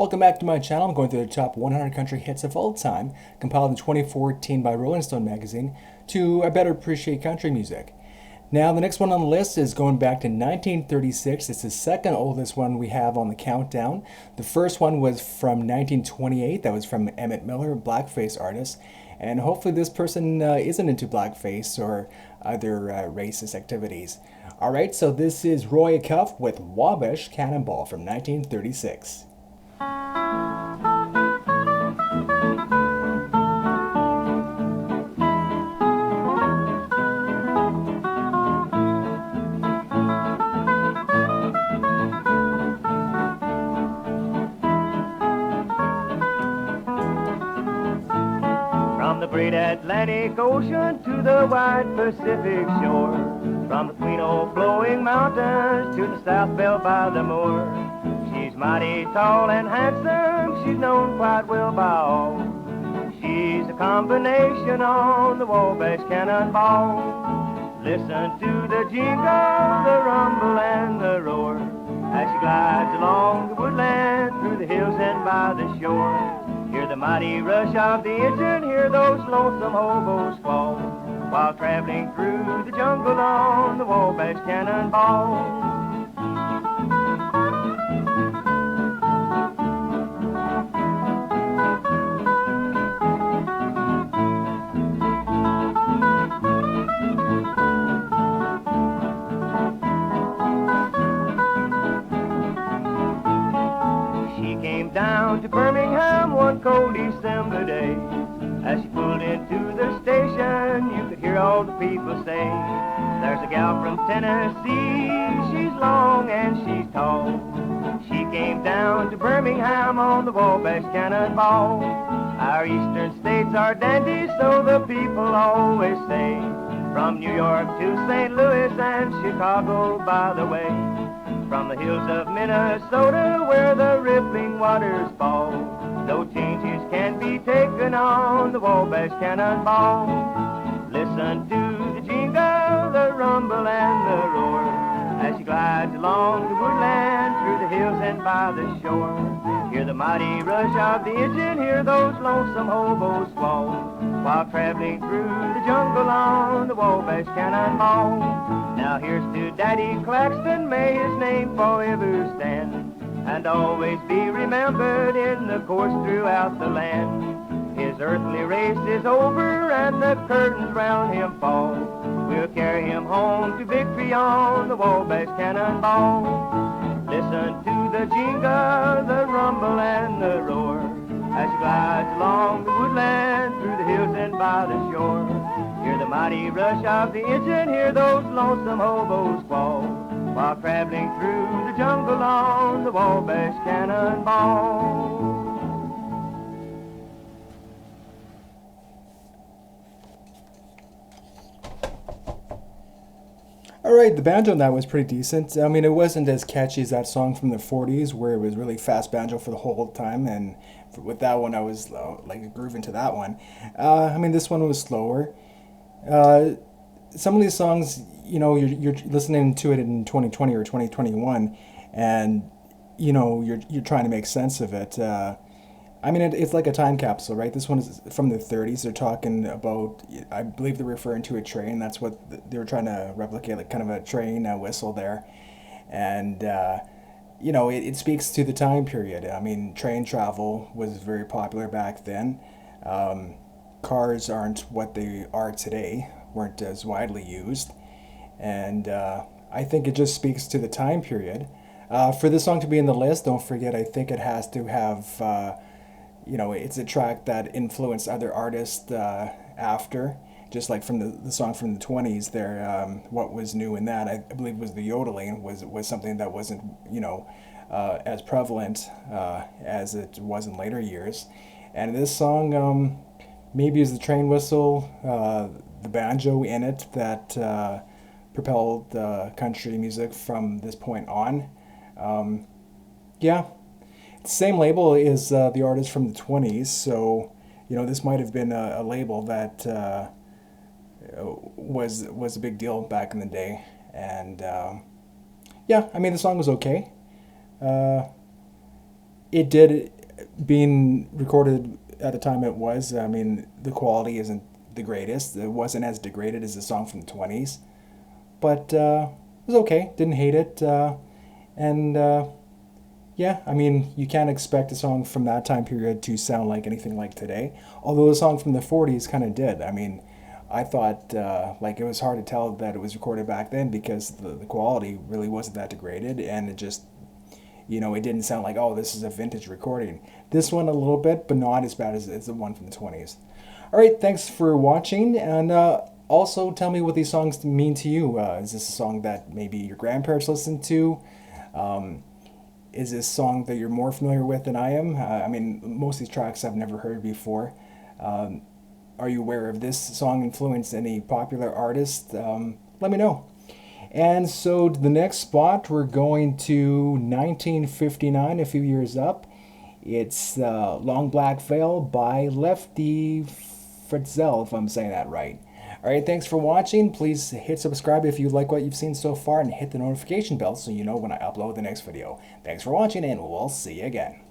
Welcome back to my channel. I'm going through the top 100 country hits of all time, compiled in 2014 by Rolling Stone magazine, to better appreciate country music. Now, the next one on the list is going back to 1936. It's the second oldest one we have on the countdown. The first one was from 1928. That was from Emmett Miller, a blackface artist. And hopefully this person isn't into blackface or other racist activities. Alright, so this is Roy Acuff with Wabash Cannonball from 1936. From the great Atlantic Ocean to the wide Pacific shore, from the clean old flowing mountains to the South Belle by the moor. She's mighty tall and handsome, she's known quite well by all. She's a combination on the Wabash Cannonball. Listen to the jingle, the rumble and the roar, as she glides along the woodland, through the hills and by the shore. Hear the mighty rush of the engine, hear those lonesome hobos squall, while traveling through the jungle on the Wabash Cannonball. Down to Birmingham one cold December day. As she pulled into the station, you could hear all the people say, there's a gal from Tennessee, she's long and she's tall. She came down to Birmingham on the Wabash Cannonball. Our eastern states are dandies, so the people always say, from New York to St. Louis and Chicago by the way. From the hills of Minnesota where the rippling waters fall, no changes can be taken on the Wabash Cannonball. Listen to the jingle, the rumble and the roar, as she glides along the woodland, through the hills and by the shore. Hear the mighty rush of the engine, hear those lonesome hobos squall, while traveling through the jungle on the Wabash Cannonball. Now here's to Daddy Claxton, may his name forever stand, and always be remembered in the course throughout the land. His earthly race is over and the curtains round him fall. We'll carry him home to victory on the Wabash Cannonball. Listen to the jingle, the rumble and the roar, as she glides along the woodland, through the hills and by the shore. Hear the mighty rush of the engine, hear those lonesome hobos squall, while traveling through the jungle on the Wabash Cannonball. Alright, the banjo on that was pretty decent. I mean, it wasn't as catchy as that song from the 40s where it was really fast banjo for the whole time, and with that one I was like grooving to that one. I mean, this one was slower. Some of these songs, you know, you're listening to it in 2020 or 2021, and you know you're trying to make sense of it. I mean, it's like a time capsule, right? This one is from the 30s. They're talking about, I believe they're referring to a train. That's what they were trying to replicate, like kind of a train whistle there, and you know, it speaks to the time period. I mean, train travel was very popular back then. Cars aren't what they are today, weren't as widely used, and I think it just speaks to the time period. For this song to be in the list, don't forget, I think it has to have, you know, it's a track that influenced other artists after, just like from the song from the 20s there. What was new in that, I believe, was the yodeling, was something that wasn't, you know, as prevalent as it was in later years. And this song, maybe is the train whistle, the banjo in it that propelled country music from this point on. Yeah, the same label is the artist from the 20s, so you know this might have been a label that was a big deal back in the day, and yeah, I mean the song was okay. it did, being recorded at the time it was. I mean, the quality isn't the greatest. It wasn't as degraded as the song from the 20s, but it was okay. Didn't hate it, and yeah, I mean, you can't expect a song from that time period to sound like anything like today. Although the song from the 40s kind of did. I mean, I thought like it was hard to tell that it was recorded back then because the quality really wasn't that degraded, and it just, it didn't sound like, oh, this is a vintage recording. This one a little bit, but not as bad as the one from the 20s. All right, thanks for watching, and also tell me what these songs mean to you. Is this a song that maybe your grandparents listened to? Um, is this song that you're more familiar with than I am? I mean, most of these tracks I've never heard before. Um, are you aware of this song influenced any popular artist? Let me know. And so the next spot, we're going to 1959, a few years up. It's Long Black Veil by Lefty Fritzell, if I'm saying that right. All right, thanks for watching. Please hit subscribe if you like what you've seen so far, and hit the notification bell so you know when I upload the next video. Thanks for watching, and we'll see you again.